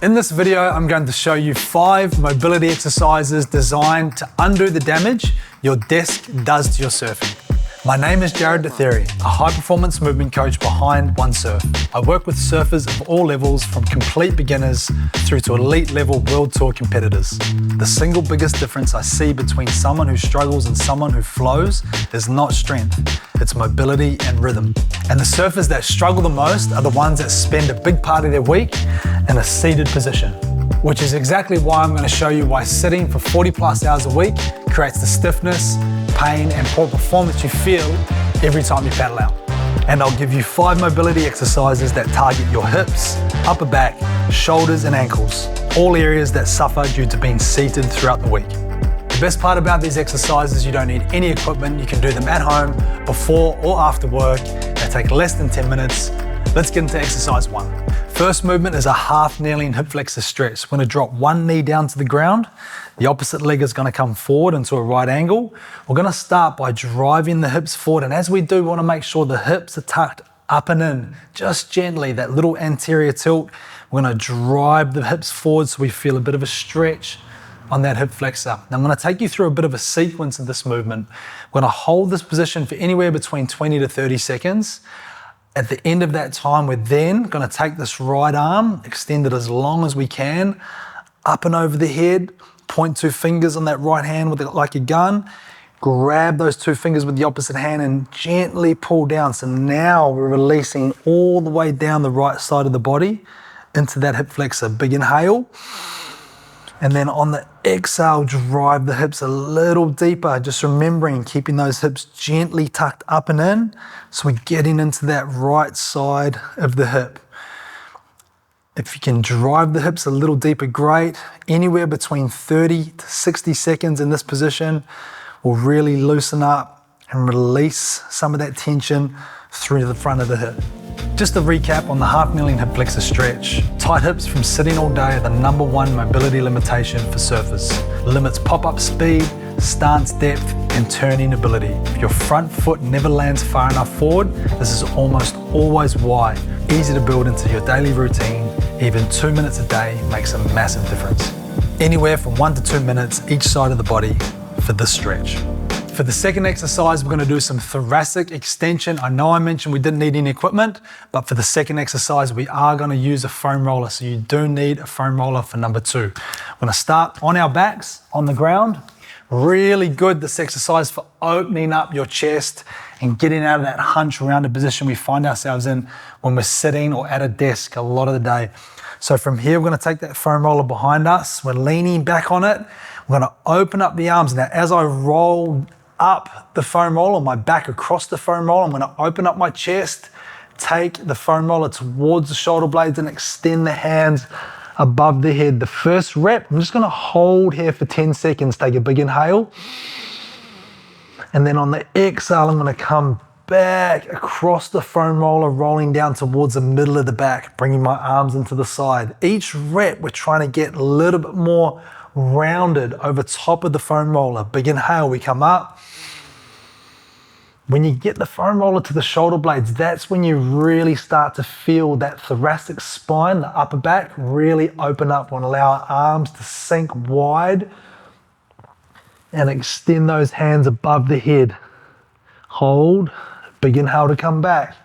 In this video, I'm going to show you 5 mobility exercises designed to undo the damage your desk does to your surfing. My name is Jared Detheri, a high-performance movement coach behind OneSurf. I work with surfers of all levels, from complete beginners through to elite-level World Tour competitors. The single biggest difference I see between someone who struggles and someone who flows is not strength, it's mobility and rhythm. And the surfers that struggle the most are the ones that spend a big part of their week in a seated position, which is exactly why I'm going to show you why sitting for 40+ hours a week creates the stiffness, pain and poor performance you feel every time you paddle out. And I'll give you 5 mobility exercises that target your hips, upper back, shoulders and ankles, all areas that suffer due to being seated throughout the week. The best part about these exercises, you don't need any equipment. You can do them at home, before or after work. They take less than 10 minutes. Let's get into exercise 1. First movement is a half kneeling hip flexor stretch. We're going to drop one knee down to the ground. The opposite leg is going to come forward into a right angle. We're going to start by driving the hips forward. And as we do, we want to make sure the hips are tucked up and in, just gently, that little anterior tilt. We're going to drive the hips forward so we feel a bit of a stretch on that hip flexor. Now I'm going to take you through a bit of a sequence of this movement. We're going to hold this position for anywhere between 20 to 30 seconds. At the end of that time, we're then going to take this right arm, extend it as long as we can, up and over the head, point 2 fingers on that right hand with it like a gun, grab those 2 fingers with the opposite hand and gently pull down. So now we're releasing all the way down the right side of the body into that hip flexor. Big inhale. And then on the exhale, drive the hips a little deeper, just remembering keeping those hips gently tucked up and in. So we're getting into that right side of the hip. If you can drive the hips a little deeper, great. Anywhere between 30 to 60 seconds in this position will really loosen up and release some of that tension through the front of the hip. Just to recap on the half kneeling hip flexor stretch, tight hips from sitting all day are the #1 mobility limitation for surfers. Limits pop-up speed, stance depth and turning ability. If your front foot never lands far enough forward, this is almost always why. Easy to build into your daily routine. Even 2 minutes a day makes a massive difference. Anywhere from 1 to 2 minutes each side of the body for this stretch. For the second exercise, we're going to do some thoracic extension. I know I mentioned we didn't need any equipment, but for the second exercise, we are going to use a foam roller. So you do need a foam roller for number 2. We're going to start on our backs, on the ground. Really good, this exercise, for opening up your chest and getting out of that hunch rounded position we find ourselves in when we're sitting or at a desk a lot of the day. So from here, we're going to take that foam roller behind us. We're leaning back on it. We're going to open up the arms. Now, as I roll up the foam roller, my back across the foam roller, I'm going to open up my chest, take the foam roller towards the shoulder blades and extend the hands above the head. The first rep, I'm just going to hold here for 10 seconds. Take a big inhale. And then on the exhale, I'm going to come back across the foam roller, rolling down towards the middle of the back, bringing my arms into the side. Each rep, we're trying to get a little bit more rounded over top of the foam roller. Big inhale, we come up. When you get the foam roller to the shoulder blades, that's when you really start to feel that thoracic spine, the upper back, really open up and allow our arms to sink wide and extend those hands above the head. Hold, big inhale to come back.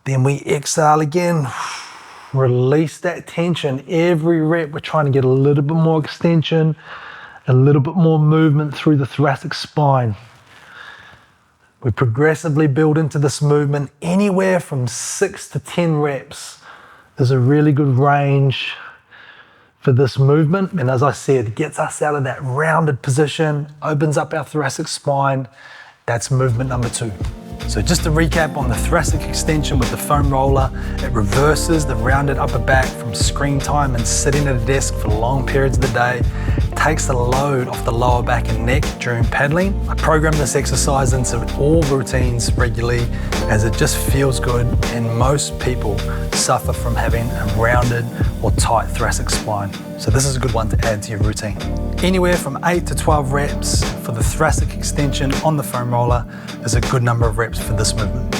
Then we exhale again. Release that tension. Every rep, we're trying to get a little bit more extension, a little bit more movement through the thoracic spine. We progressively build into this movement. Anywhere from 6 to 10 reps is a really good range for this movement. And as I said, it gets us out of that rounded position, opens up our thoracic spine. That's movement number 2. So just to recap on the thoracic extension with the foam roller, it reverses the rounded upper back from screen time and sitting at a desk for long periods of the day. It takes the load off the lower back and neck during paddling. I program this exercise into all routines regularly as it just feels good, and most people suffer from having a rounded or tight thoracic spine. So this is a good one to add to your routine. Anywhere from 8 to 12 reps for the thoracic extension on the foam roller is a good number of reps for this movement.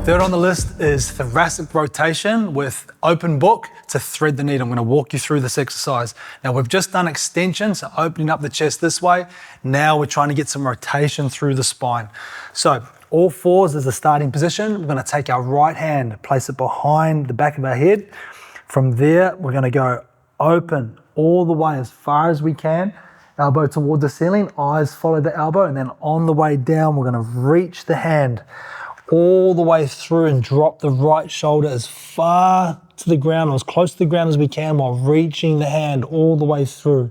Third on the list is thoracic rotation with open book to thread the needle. I'm going to walk you through this exercise. Now we've just done extension, so opening up the chest this way. Now we're trying to get some rotation through the spine. So all fours is the starting position. We're going to take our right hand, place it behind the back of our head. From there, we're going to go open all the way as far as we can. Elbow towards the ceiling, eyes follow the elbow, and then on the way down, we're going to reach the hand all the way through and drop the right shoulder as far to the ground or as close to the ground as we can while reaching the hand all the way through.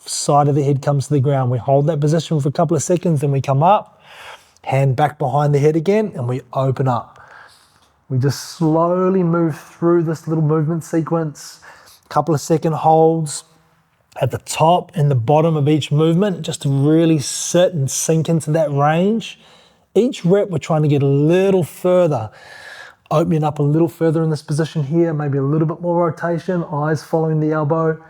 Side of the head comes to the ground. We hold that position for a couple of seconds, then we come up, hand back behind the head again, and we open up. We just slowly move through this little movement sequence, a couple of second holds at the top and the bottom of each movement, just to really sit and sink into that range. Each rep, we're trying to get a little further, opening up a little further in this position here, maybe a little bit more rotation, eyes following the elbow,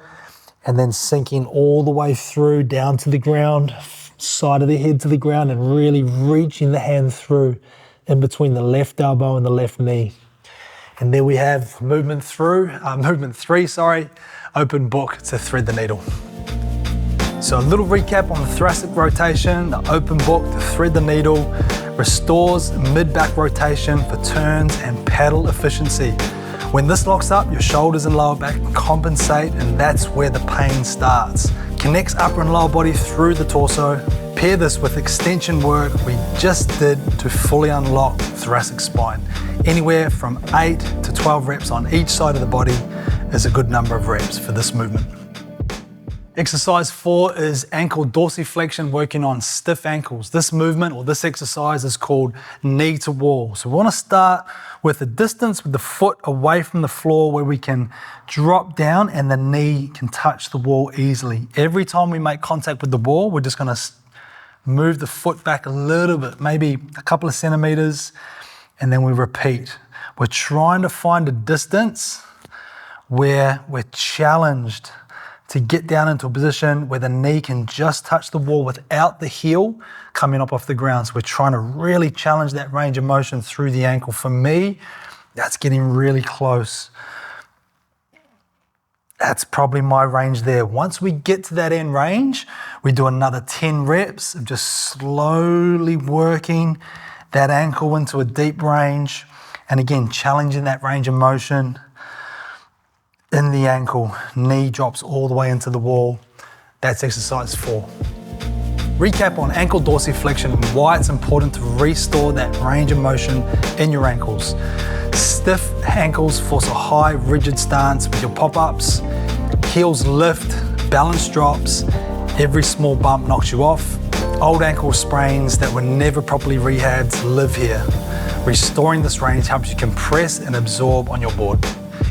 and then sinking all the way through down to the ground, side of the head to the ground, and really reaching the hand through in between the left elbow and the left knee. And there we have movement three, open book to thread the needle. So a little recap on the thoracic rotation. The open book to thread the needle restores mid-back rotation for turns and paddle efficiency. When this locks up, your shoulders and lower back compensate, and that's where the pain starts. Connects upper and lower body through the torso. Pair this with extension work we just did to fully unlock the thoracic spine. Anywhere from 8 to 12 reps on each side of the body is a good number of reps for this movement. Exercise 4 is ankle dorsiflexion, working on stiff ankles. This movement or this exercise is called knee to wall. So we want to start with a distance with the foot away from the floor where we can drop down and the knee can touch the wall easily. Every time we make contact with the wall, we're just going to move the foot back a little bit, maybe a couple of centimeters, and then we repeat. We're trying to find a distance where we're challenged to get down into a position where the knee can just touch the wall without the heel coming up off the ground. So we're trying to really challenge that range of motion through the ankle. For me, that's getting really close. That's probably my range there. Once we get to that end range, we do another 10 reps of just slowly working that ankle into a deep range. And again, challenging that range of motion in the ankle. Knee drops all the way into the wall. That's exercise 4. Recap on ankle dorsiflexion and why it's important to restore that range of motion in your ankles. Stiff ankles force a high, rigid stance with your pop-ups. Heels lift, balance drops. Every small bump knocks you off. Old ankle sprains that were never properly rehabbed live here. Restoring this range helps you compress and absorb on your board.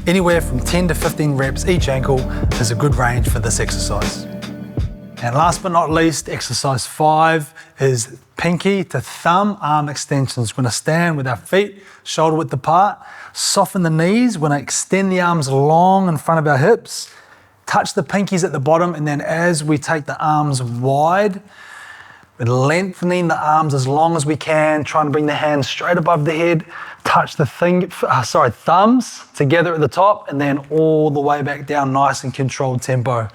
Anywhere from 10 to 15 reps each ankle is a good range for this exercise. And last but not least, exercise 5 is pinky to thumb arm extensions. We're going to stand with our feet shoulder width apart, soften the knees. We're going to extend the arms long in front of our hips, touch the pinkies at the bottom, and then as we take the arms wide, we're lengthening the arms as long as we can, trying to bring the hands straight above the head, touch the thumbs together at the top, and then all the way back down, nice and controlled tempo.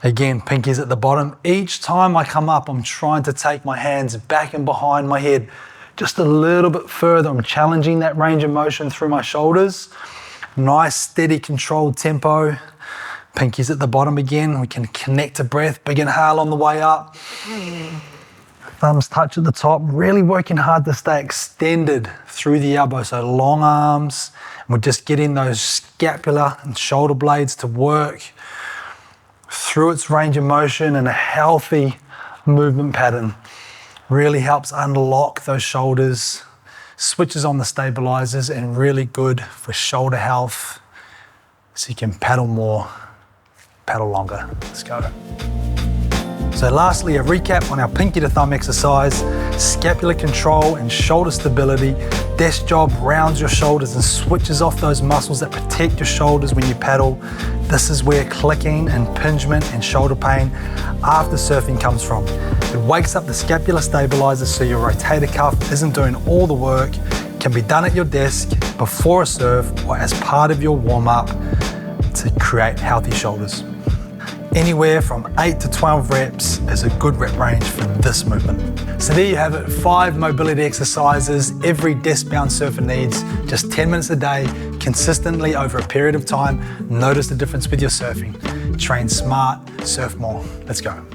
Again, pinkies at the bottom. Each time I come up, I'm trying to take my hands back and behind my head just a little bit further. I'm challenging that range of motion through my shoulders. Nice, steady, controlled tempo. Pinkies at the bottom again. We can connect to breath, big inhale on the way up. Thumbs touch at the top, really working hard to stay extended through the elbow, so long arms. And we're just getting those scapular and shoulder blades to work through its range of motion in a healthy movement pattern. Really helps unlock those shoulders, switches on the stabilizers, and really good for shoulder health so you can paddle more, paddle longer. Let's go. So lastly, a recap on our pinky to thumb exercise. Scapular control and shoulder stability. Desk job rounds your shoulders and switches off those muscles that protect your shoulders when you paddle. This is where clicking, impingement, and shoulder pain after surfing comes from. It wakes up the scapular stabilizer so your rotator cuff isn't doing all the work, Can be done at your desk, before a serve, or as part of your warm-up to create healthy shoulders. Anywhere from 8 to 12 reps is a good rep range for this movement. So there you have it, 5 mobility exercises every desk-bound surfer needs, just 10 minutes a day, consistently over a period of time. Notice the difference with your surfing. Train smart, surf more. Let's go.